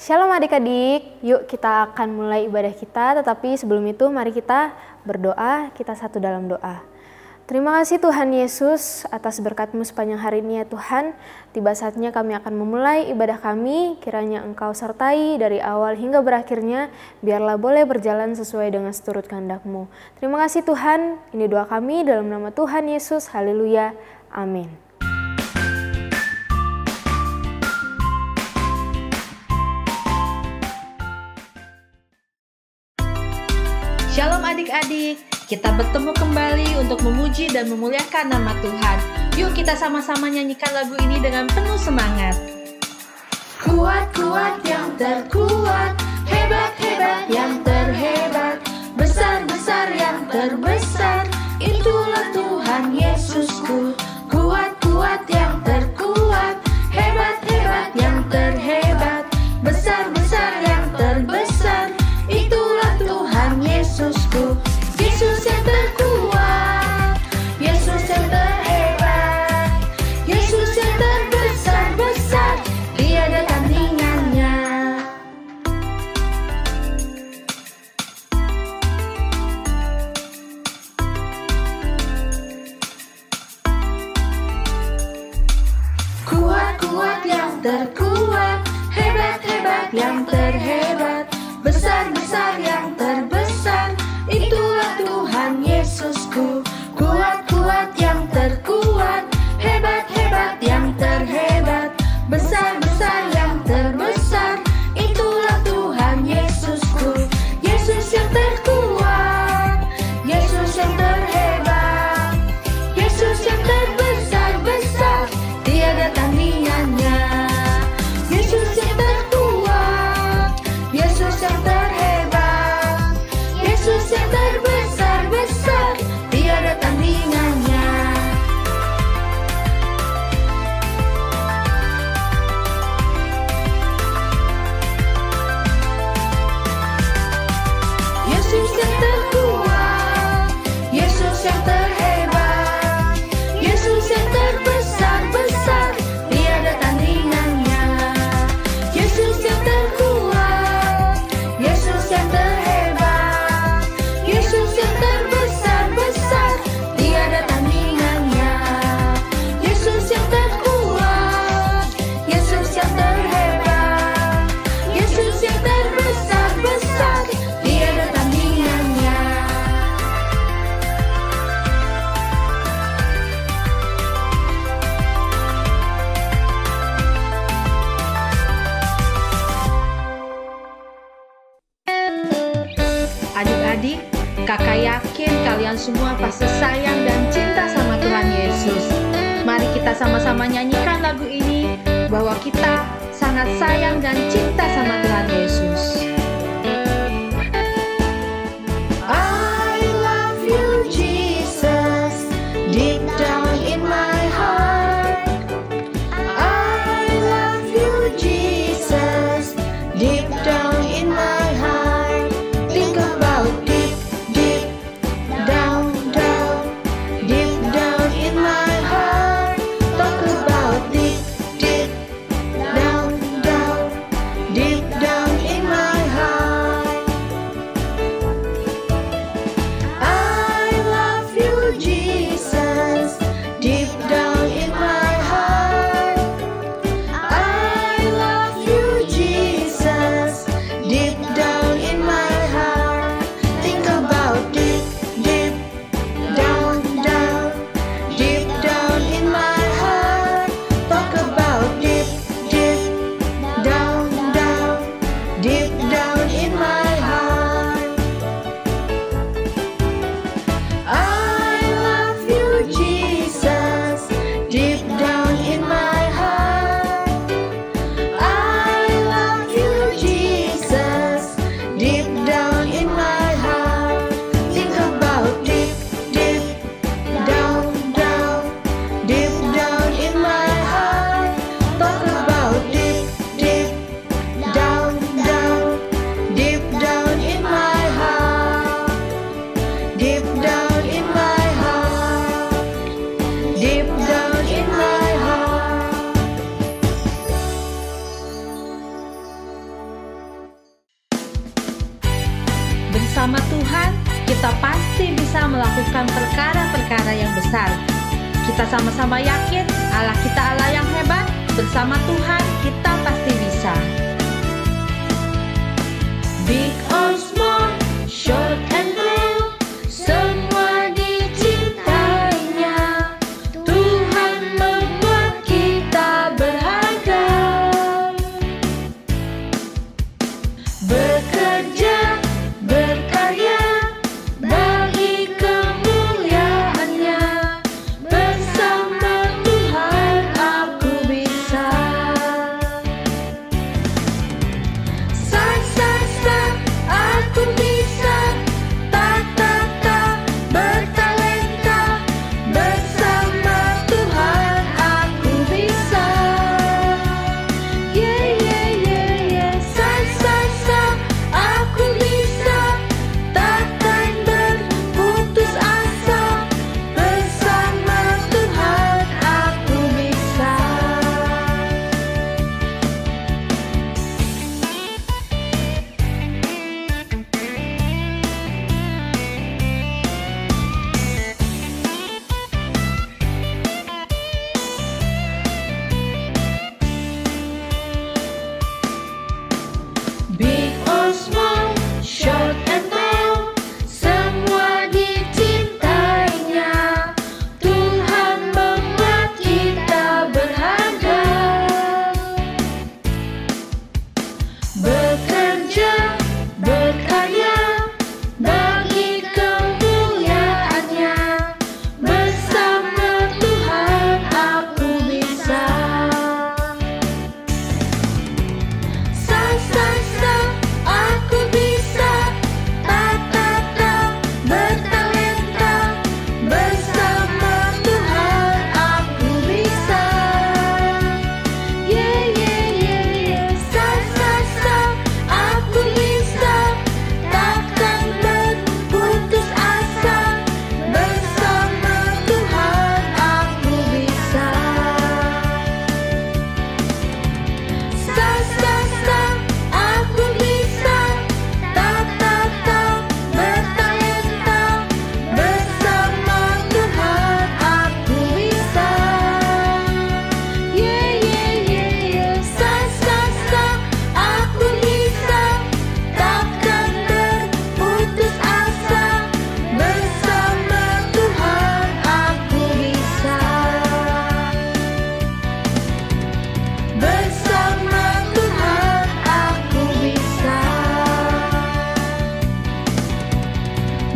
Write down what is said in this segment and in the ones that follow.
Shalom adik-adik, yuk kita akan mulai ibadah kita, tetapi sebelum itu mari kita berdoa, kita satu dalam doa. Terima kasih Tuhan Yesus atas berkat-Mu sepanjang hari ini ya Tuhan. Tiba saatnya kami akan memulai ibadah kami, kiranya Engkau sertai dari awal hingga berakhirnya, biarlah boleh berjalan sesuai dengan seturut kehendak-Mu. Terima kasih Tuhan, ini doa kami dalam nama Tuhan Yesus, haleluya, amin. Shalom adik-adik, kita bertemu kembali untuk memuji dan memuliakan nama Tuhan. Yuk kita sama-sama nyanyikan lagu ini dengan penuh semangat. Kuat-kuat yang terkuat, hebat-hebat yang terhebat, besar-besar yang terbesar, itulah Tuhan Yesusku. Kuat-kuat yang terkuat, hebat-hebat yang terhebat, besar-besar yang terbesar, itulah Tuhan Yesusku. Yesus yang terkuat, Yesus yang terhebat, Yesus yang terbesar-besar, tiada tandingannya. Kuat-kuat yang terkuat, hebat-hebat yang terhebat, besar-besar yang terbesar, itulah Tuhan Yesusku. Kuat-kuat yang terkuat, hebat-hebat yang terhebat, besar-besar yang terbesar, itulah Tuhan Yesusku. Yesus yang terkuat, Yesus yang terhebat, Yesus yang terbesar-besar, tiada tandingannya. Yesus yang terkuat, Yesus yang terhebat, Yesus yang terbesar-besar, tiada tandingannya. Yesus yang terkuat, Yesus yang terhebat, Yesus yang terbesar-besar, tiada tandingannya. Yesus yang terkuat, Yesus yang terhebat, Yesus yang terbesar-besar, tiada tandingannya. Yesus yang terkuat, Yesus yang terhebat, Yesus yang terbesar-besar, tiada tandingannya. Adik-adik, kakak yakin kalian semua pasti sayang dan cinta sama Tuhan Yesus. Mari kita sama-sama nyanyikan lagu ini bahwa kita sangat sayang dan cinta sama Tuhan Yesus. I love you, Jesus, deep down in my heart. I love you, Jesus, deep down in my heart. Think about deep, deep down, down, deep down in my heart. Talk about deep, deep down, down, deep down in bersama Tuhan, kita pasti bisa melakukan perkara-perkara yang besar. Kita sama-sama yakin Allah kita Allah yang hebat. Bersama Tuhan kita pasti bisa. Big or small, short and tall, semua dicintainya. Tuhan membuat kita berharga. Bekerja, berkarya, bagi kemuliaannya. Bersama Tuhan aku bisa. Aku bisa. Tak bertalenta. Bersama Tuhan aku bisa. Aku bisa. Takkan berputus asa. Bersama Tuhan aku bisa. Big or small, short and tall, semua dicintainya. Tuhan membuat kita berharga. Bekerja, berkarya, bagi kemuliaannya. Bersama Tuhan aku bisa. Aku bisa. Tak bertalenta. Bersama Tuhan aku bisa. Aku bisa. Takkan berputus asa. Bersama Tuhan aku bisa. Aku bisa. Tak bertalenta. Bersama Tuhan aku bisa. Aku bisa. Takkan berputus asa. Bersama Tuhan aku bisa. Bersama Tuhan aku bisa.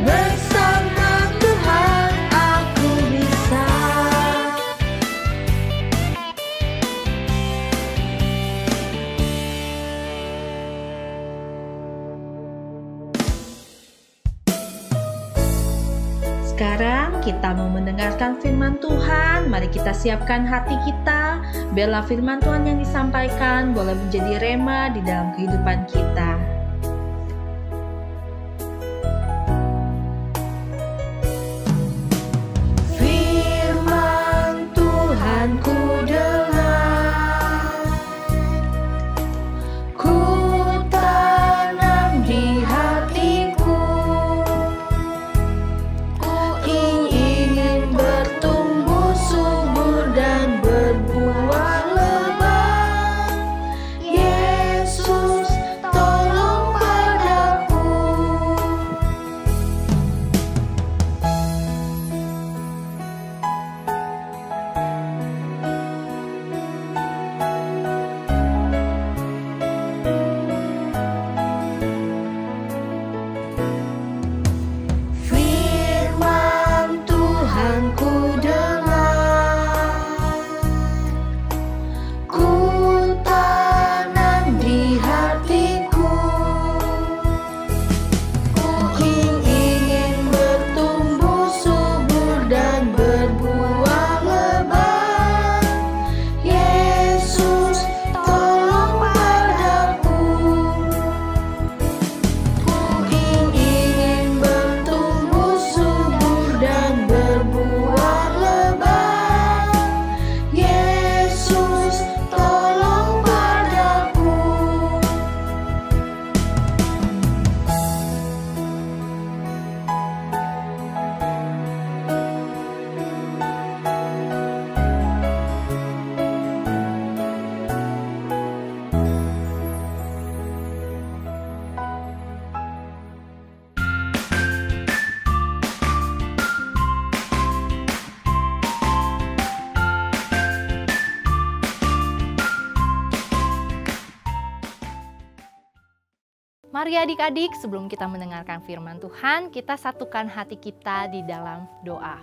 Bersama Tuhan aku bisa. Sekarang kita mau mendengarkan firman Tuhan. Mari kita siapkan hati kita. Biarlah firman Tuhan yang disampaikan boleh menjadi rema di dalam kehidupan kita. Firman Tuhan ku dengar, ku tanam di hatiku. Ku ingin bertumbuh subur dan berbuah lebat. Yesus, tolong Mari adik-adik, sebelum kita mendengarkan firman Tuhan, kita satukan hati kita di dalam doa.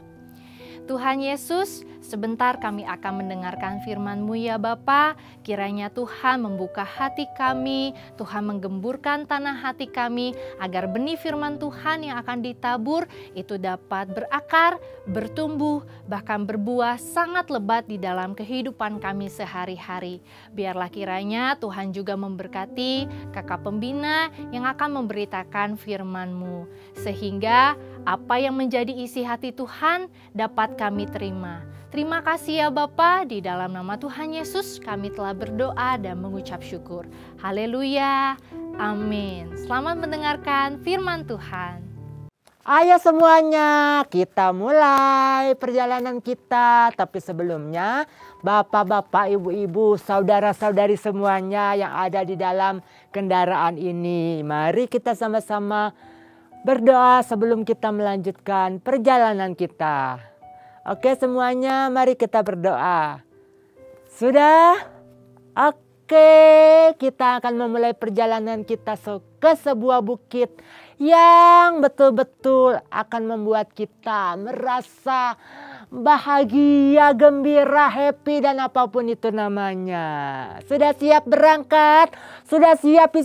Tuhan Yesus, sebentar kami akan mendengarkan firman-Mu ya Bapa. Kiranya Tuhan membuka hati kami, Tuhan menggemburkan tanah hati kami, agar benih firman Tuhan yang akan ditabur itu dapat berakar, bertumbuh, bahkan berbuah sangat lebat di dalam kehidupan kami sehari-hari. Biarlah kiranya Tuhan juga memberkati kakak pembina yang akan memberitakan firman-Mu, sehingga apa yang menjadi isi hati Tuhan dapat kami terima. Terima kasih ya Bapa, di dalam nama Tuhan Yesus kami telah berdoa dan mengucap syukur. Haleluya, amin. Selamat mendengarkan firman Tuhan. Ayo semuanya, kita mulai perjalanan kita. Tapi sebelumnya, bapak-bapak, ibu-ibu, saudara-saudari semuanya yang ada di dalam kendaraan ini, mari kita sama-sama berdoa sebelum kita melanjutkan perjalanan kita. Oke semuanya, mari kita berdoa. Sudah? Oke, kita akan memulai perjalanan kita ke sebuah bukit yang betul-betul akan membuat kita merasa bahagia, gembira, happy, dan apapun itu namanya. Sudah siap berangkat? Sudah siap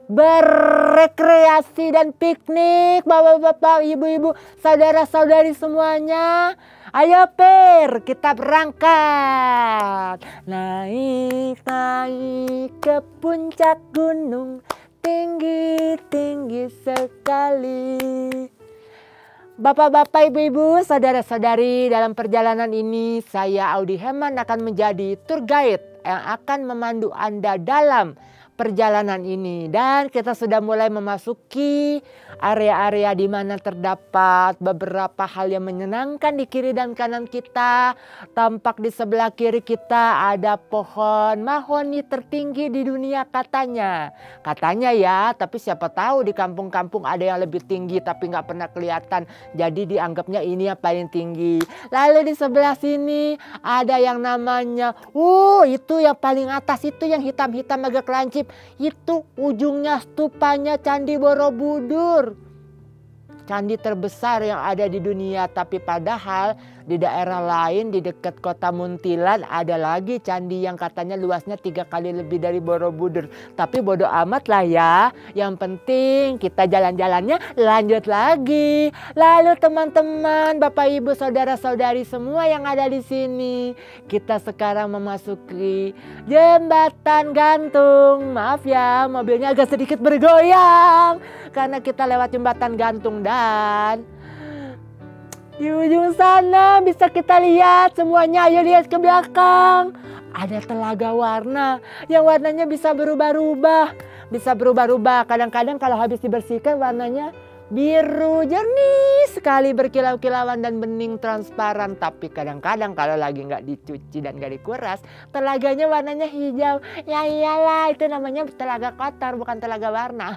berrekreasi dan piknik, bapak-bapak, ibu-ibu, saudara-saudari semuanya? Ayo Per, kita berangkat. Naik ke puncak gunung, tinggi sekali. Bapak-bapak, ibu-ibu, saudara-saudari, dalam perjalanan ini saya Audi Heman akan menjadi tour guide yang akan memandu Anda dalam perjalanan ini. Dan kita sudah mulai memasuki area-area di mana terdapat beberapa hal yang menyenangkan di kiri dan kanan kita. Tampak di sebelah kiri kita ada pohon mahoni tertinggi di dunia katanya. Katanya ya, tapi siapa tahu di kampung-kampung ada yang lebih tinggi tapi nggak pernah kelihatan. Jadi dianggapnya ini yang paling tinggi. Lalu di sebelah sini ada yang namanya, itu yang paling atas itu yang hitam-hitam agak lancip. Itu ujungnya stupanya Candi Borobudur. Candi terbesar yang ada di dunia. Tapi padahal di daerah lain di dekat kota Muntilan ada lagi candi yang katanya luasnya 3 kali lebih dari Borobudur. Tapi bodo amat lah ya. Yang penting kita jalan-jalannya lanjut lagi. Lalu teman-teman, bapak ibu, saudara-saudari semua yang ada di sini, kita sekarang memasuki jembatan gantung. Maaf ya, mobilnya agak sedikit bergoyang karena kita lewat jembatan gantung. Dan di ujung sana bisa kita lihat semuanya, ayo lihat ke belakang. Ada telaga warna yang warnanya bisa berubah-ubah. Kadang-kadang kalau habis dibersihkan warnanya biru jernih sekali, berkilau-kilauan dan bening transparan. Tapi kadang-kadang kalau lagi nggak dicuci dan nggak dikuras, telaganya warnanya hijau. Ya iyalah, itu namanya telaga kotor, bukan telaga warna.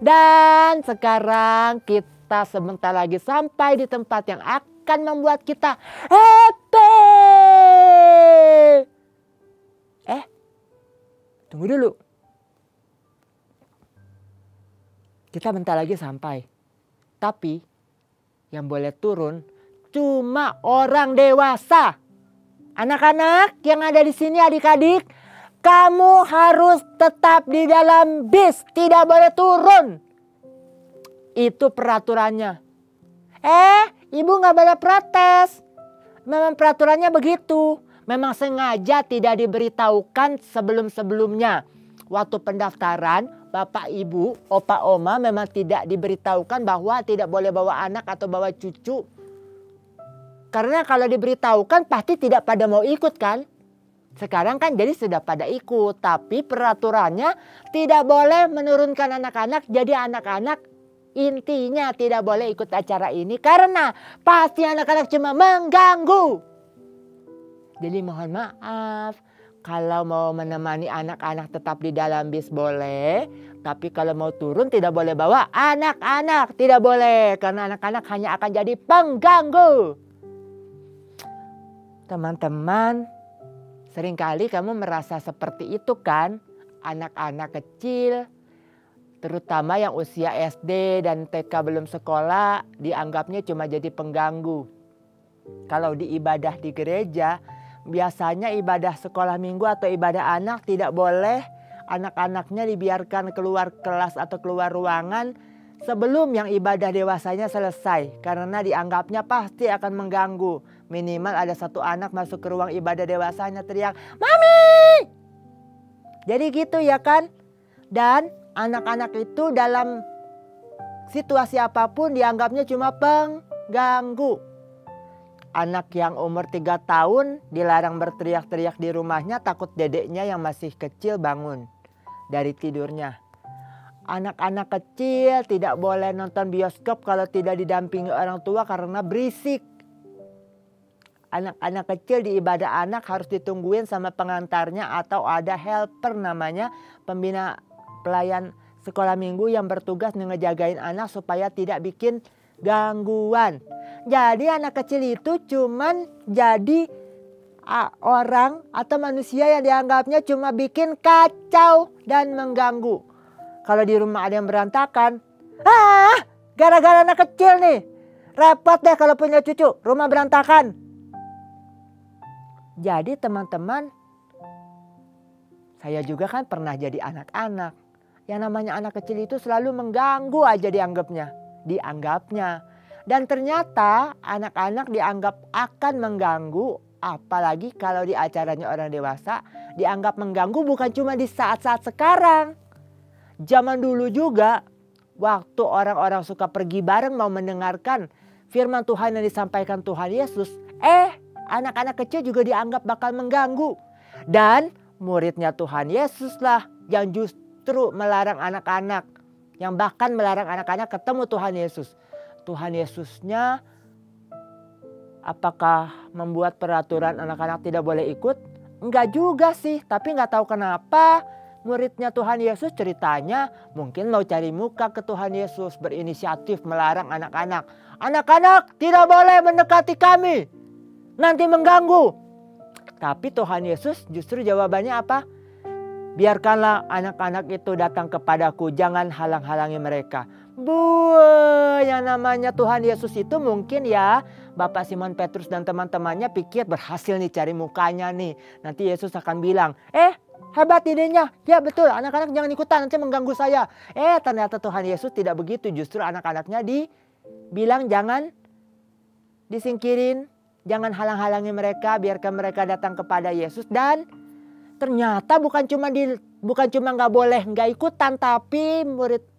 Dan sekarang kita sebentar lagi sampai di tempat yang akan membuat kita happy. Tunggu dulu. Kita bentar lagi sampai. Tapi yang boleh turun cuma orang dewasa. Anak-anak yang ada di sini, adik-adik, kamu harus tetap di dalam bis, tidak boleh turun. Itu peraturannya. Ibu nggak boleh protes. Memang peraturannya begitu. Memang sengaja tidak diberitahukan sebelum-sebelumnya. Waktu pendaftaran, bapak ibu, opa oma memang tidak diberitahukan bahwa tidak boleh bawa anak atau bawa cucu. Karena kalau diberitahukan pasti tidak pada mau ikut kan. Sekarang kan jadi sudah pada ikut. Tapi peraturannya tidak boleh menurunkan anak-anak. Jadi anak-anak intinya tidak boleh ikut acara ini karena pasti anak-anak cuma mengganggu. Jadi mohon maaf, kalau mau menemani anak-anak tetap di dalam bis boleh, tapi kalau mau turun tidak boleh bawa anak-anak, tidak boleh karena anak-anak hanya akan jadi pengganggu. Teman-teman, seringkali kamu merasa seperti itu kan? Anak-anak kecil Terutama yang usia SD dan TK belum sekolah, dianggapnya cuma jadi pengganggu. Kalau di ibadah di gereja, biasanya ibadah sekolah minggu atau ibadah anak tidak boleh anak-anaknya dibiarkan keluar kelas atau keluar ruangan sebelum yang ibadah dewasanya selesai. Karena dianggapnya pasti akan mengganggu. Minimal ada satu anak masuk ke ruang ibadah dewasanya teriak, "Mami!" Jadi gitu ya kan? Dan anak-anak itu dalam situasi apapun dianggapnya cuma pengganggu. Anak yang umur 3 tahun dilarang berteriak-teriak di rumahnya, takut dedeknya yang masih kecil bangun dari tidurnya. Anak-anak kecil tidak boleh nonton bioskop kalau tidak didampingi orang tua karena berisik. Anak-anak kecil di ibadah anak harus ditungguin sama pengantarnya atau ada helper namanya, pembina pelayan sekolah minggu yang bertugas ngejagain anak supaya tidak bikin gangguan. Jadi anak kecil itu cuman jadi orang atau manusia yang dianggapnya cuma bikin kacau dan mengganggu. Kalau di rumah ada yang berantakan, gara-gara anak kecil nih. Repot deh kalau punya cucu, rumah berantakan. Jadi teman-teman, saya juga kan pernah jadi anak-anak. Yang namanya anak kecil itu selalu mengganggu aja dianggapnya. Dan ternyata anak-anak dianggap akan mengganggu, apalagi kalau di acaranya orang dewasa, dianggap mengganggu bukan cuma di saat-saat sekarang. Zaman dulu juga, waktu orang-orang suka pergi bareng mau mendengarkan firman Tuhan yang disampaikan Tuhan Yesus, anak-anak kecil juga dianggap bakal mengganggu. Dan muridnya Tuhan Yesus lah yang justru melarang anak-anak, yang bahkan melarang anak-anak ketemu Tuhan Yesus. Tuhan Yesusnya apakah membuat peraturan anak-anak tidak boleh ikut? Enggak juga sih, tapi nggak tahu kenapa muridnya Tuhan Yesus ceritanya mungkin mau cari muka ke Tuhan Yesus, berinisiatif melarang anak-anak. Anak-anak tidak boleh mendekati kami, nanti mengganggu. Tapi Tuhan Yesus justru jawabannya apa? Biarkanlah anak-anak itu datang kepadaku, jangan halang-halangi mereka. Yang namanya Tuhan Yesus itu mungkin ya Bapak Simon Petrus dan teman-temannya pikir berhasil nih cari mukanya nih. Nanti Yesus akan bilang, hebat idenya. Ya betul, anak-anak jangan ikutan, nanti mengganggu saya. Ternyata Tuhan Yesus tidak begitu. Justru anak-anaknya dibilang jangan disingkirin, jangan halang-halangi mereka, biarkan mereka datang kepada Yesus. Dan ternyata bukan cuma nggak boleh nggak ikutan, tapi murid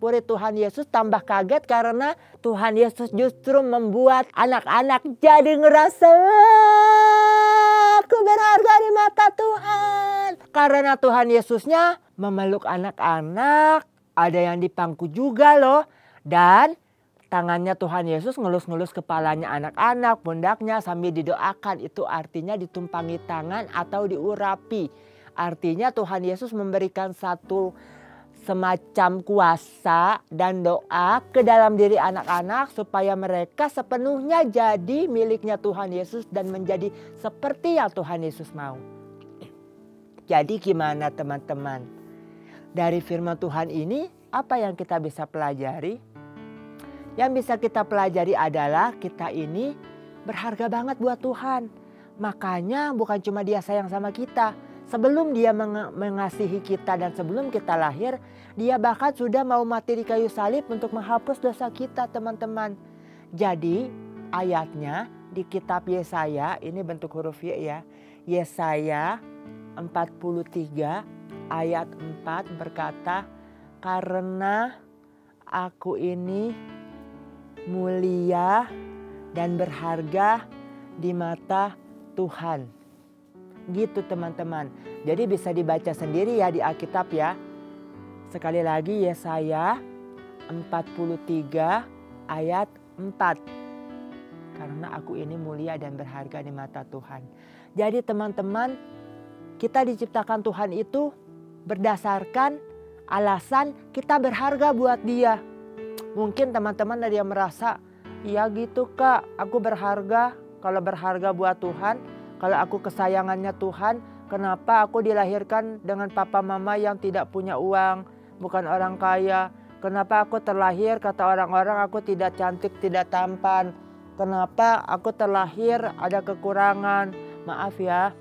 Tuhan Yesus tambah kaget karena Tuhan Yesus justru membuat anak-anak jadi ngerasa aku berharga di mata Tuhan. Karena Tuhan Yesusnya memeluk anak-anak, ada yang dipangku juga loh. Dan tangannya Tuhan Yesus ngelus-ngelus kepalanya anak-anak, pundaknya sambil didoakan. Itu artinya ditumpangi tangan atau diurapi. Artinya Tuhan Yesus memberikan satu semacam kuasa dan doa ke dalam diri anak-anak supaya mereka sepenuhnya jadi miliknya Tuhan Yesus dan menjadi seperti yang Tuhan Yesus mau. Jadi gimana teman-teman? Dari firman Tuhan ini apa yang kita bisa pelajari? Yang bisa kita pelajari adalah kita ini berharga banget buat Tuhan. Makanya bukan cuma Dia sayang sama kita. Sebelum Dia mengasihi kita dan sebelum kita lahir, Dia bahkan sudah mau mati di kayu salib untuk menghapus dosa kita teman-teman. Jadi ayatnya di kitab Yesaya, ini bentuk huruf Y ya. Yesaya 43 ayat 4 berkata, karena aku ini mulia dan berharga di mata Tuhan. Gitu teman-teman. Jadi bisa dibaca sendiri ya di Alkitab ya. Sekali lagi Yesaya 43 ayat 4. Karena aku ini mulia dan berharga di mata Tuhan. Jadi teman-teman, kita diciptakan Tuhan itu berdasarkan alasan kita berharga buat Dia. Mungkin teman-teman ada yang merasa, iya gitu Kak, aku berharga. Kalau berharga buat Tuhan, kalau aku kesayangannya Tuhan, kenapa aku dilahirkan dengan papa mama yang tidak punya uang? bukan orang kaya? Kenapa aku terlahir, kata orang-orang, aku tidak cantik, tidak tampan? Kenapa aku terlahir ada kekurangan? Maaf ya.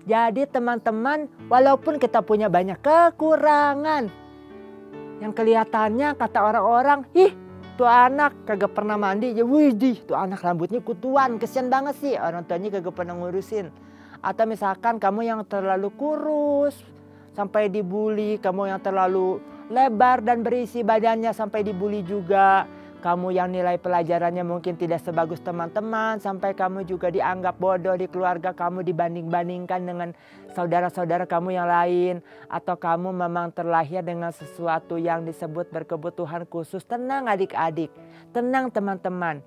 Jadi teman-teman, walaupun kita punya banyak kekurangan, yang kelihatannya kata orang-orang, ih tuh anak kagak pernah mandi, ya widih tuh anak rambutnya kutuan, kesian banget sih, orang tuanya kagak pernah ngurusin. Atau misalkan kamu yang terlalu kurus sampai dibully, kamu yang terlalu lebar dan berisi badannya sampai dibully juga. Kamu yang nilai pelajarannya mungkin tidak sebagus teman-teman, sampai kamu juga dianggap bodoh di keluarga kamu, dibanding-bandingkan dengan saudara-saudara kamu yang lain. Atau kamu memang terlahir dengan sesuatu yang disebut berkebutuhan khusus. Tenang adik-adik, tenang teman-teman.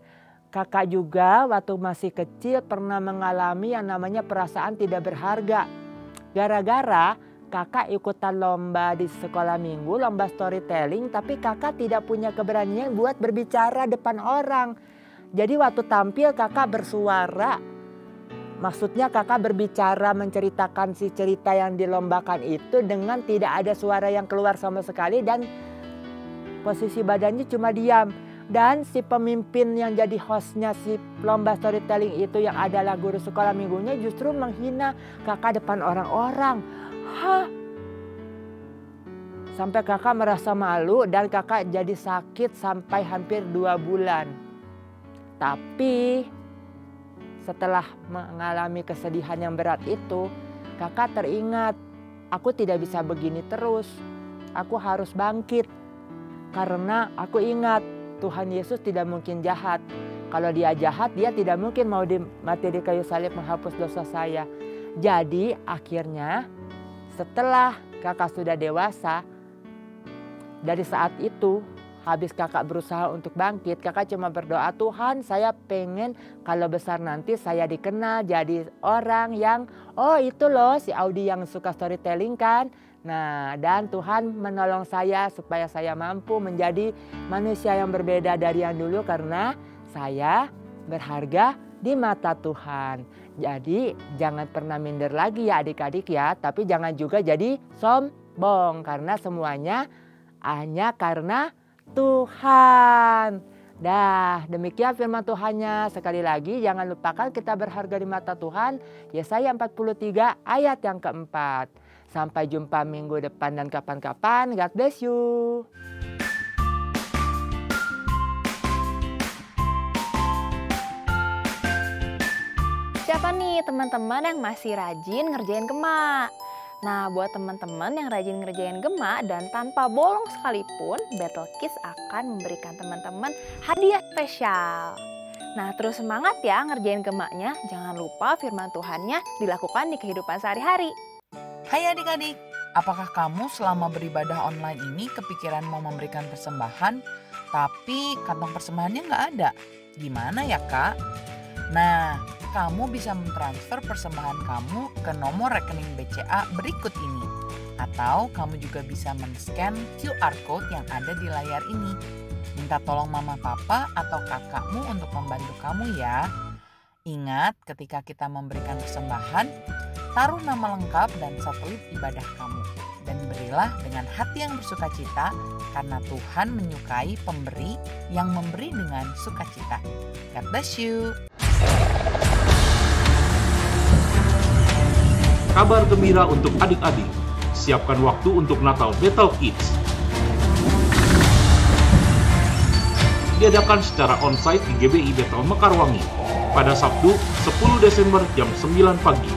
Kakak juga waktu masih kecil pernah mengalami yang namanya perasaan tidak berharga. Gara-gara kakak ikutan lomba di sekolah minggu, lomba storytelling, tapi kakak tidak punya keberanian buat berbicara depan orang. Jadi waktu tampil kakak bersuara. Maksudnya kakak berbicara menceritakan si cerita yang dilombakan itu dengan tidak ada suara yang keluar sama sekali dan posisi badannya cuma diam. Dan si pemimpin yang jadi hostnya si lomba storytelling itu yang adalah guru sekolah minggunya justru menghina kakak depan orang-orang. Hah? Sampai kakak merasa malu dan kakak jadi sakit sampai hampir 2 bulan. Tapi setelah mengalami kesedihan yang berat itu, kakak teringat, aku tidak bisa begini terus. Aku harus bangkit. Karena aku ingat Tuhan Yesus tidak mungkin jahat. Kalau dia jahat, dia tidak mungkin mau mati di kayu salib menghapus dosa saya. Jadi akhirnya setelah kakak sudah dewasa, dari saat itu habis kakak berusaha untuk bangkit, kakak cuma berdoa, Tuhan saya pengen kalau besar nanti saya dikenal jadi orang yang, oh itu loh si Audi yang suka storytelling kan. Nah, dan Tuhan menolong saya supaya saya mampu menjadi manusia yang berbeda dari yang dulu karena saya berharga di mata Tuhan. Jadi jangan pernah minder lagi ya adik-adik ya, tapi jangan juga jadi sombong karena semuanya hanya karena Tuhan. Dah, demikian firman Tuhannya. Sekali lagi jangan lupakan kita berharga di mata Tuhan. Yesaya 43 ayat yang keempat. Sampai jumpa minggu depan dan kapan-kapan. God bless you. Siapa nih teman-teman yang masih rajin ngerjain gema? Nah, buat teman-teman yang rajin ngerjain gema dan tanpa bolong sekalipun, Battle Kids akan memberikan teman-teman hadiah spesial. Nah, terus semangat ya ngerjain gemanya. Jangan lupa firman Tuhannya dilakukan di kehidupan sehari-hari. Hai adik-adik, apakah kamu selama beribadah online ini kepikiran mau memberikan persembahan, tapi kantong persembahannya nggak ada? Gimana ya kak? Nah, kamu bisa mentransfer persembahan kamu ke nomor rekening BCA berikut ini. Atau kamu juga bisa men-scan QR Code yang ada di layar ini. Minta tolong mama papa atau kakakmu untuk membantu kamu ya. Ingat ketika kita memberikan persembahan, taruh nama lengkap dan satelit ibadah kamu. Dan berilah dengan hati yang bersuka cita karena Tuhan menyukai pemberi yang memberi dengan sukacita. God bless you. Kabar gembira untuk adik-adik. Siapkan waktu untuk Natal Battle Kids. Diadakan secara onsite di GBI Bethel Mekarwangi pada Sabtu 10 Desember jam 9 pagi.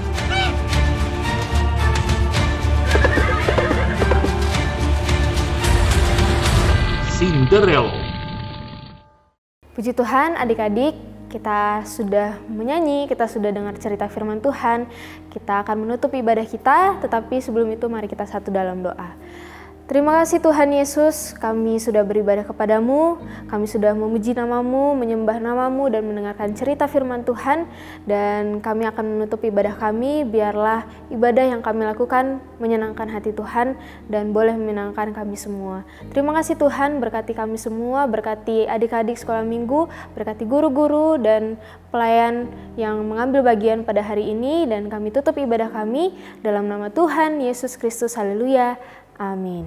Cinderella. Puji Tuhan adik-adik, kita sudah menyanyi, kita sudah dengar cerita firman Tuhan. Kita akan menutup ibadah kita, tetapi sebelum itu mari kita satu dalam doa. Terima kasih Tuhan Yesus, kami sudah beribadah kepadamu, kami sudah memuji namamu, menyembah namamu, dan mendengarkan cerita firman Tuhan. Dan kami akan menutup ibadah kami, biarlah ibadah yang kami lakukan menyenangkan hati Tuhan dan boleh menyenangkan kami semua. Terima kasih Tuhan, berkati kami semua, berkati adik-adik sekolah minggu, berkati guru-guru dan pelayan yang mengambil bagian pada hari ini. Dan kami tutup ibadah kami dalam nama Tuhan Yesus Kristus, haleluya. Amin.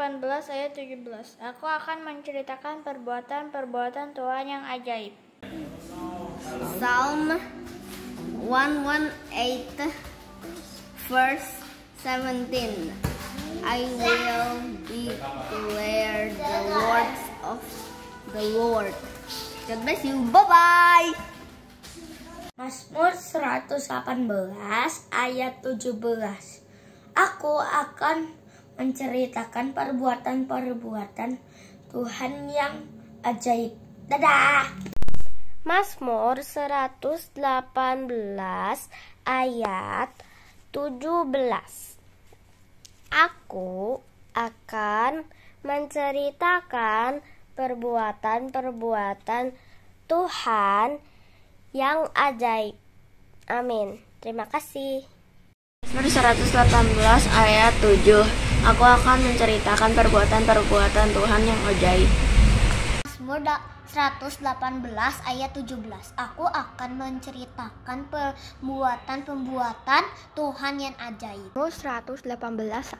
ayat 17. Aku akan menceritakan perbuatan-perbuatan Tuhan yang ajaib. Psalm 118 verse 17. I will declare the words of the Lord. God bless you. Bye-bye. Mazmur 118 ayat 17. Aku akan menceritakan perbuatan-perbuatan Tuhan yang ajaib. Dadah. Mazmur 118 ayat 17. Aku akan menceritakan perbuatan-perbuatan Tuhan yang ajaib. Amin. Terima kasih. Mazmur 118 ayat 7. Aku akan menceritakan perbuatan-perbuatan Tuhan yang ajaib. Mazmur 118 ayat 17. Aku akan menceritakan perbuatan-perbuatan Tuhan yang ajaib. Mazmur 118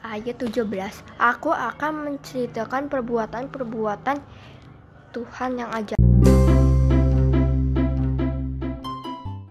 ayat 17. Aku akan menceritakan perbuatan-perbuatan Tuhan yang ajaib.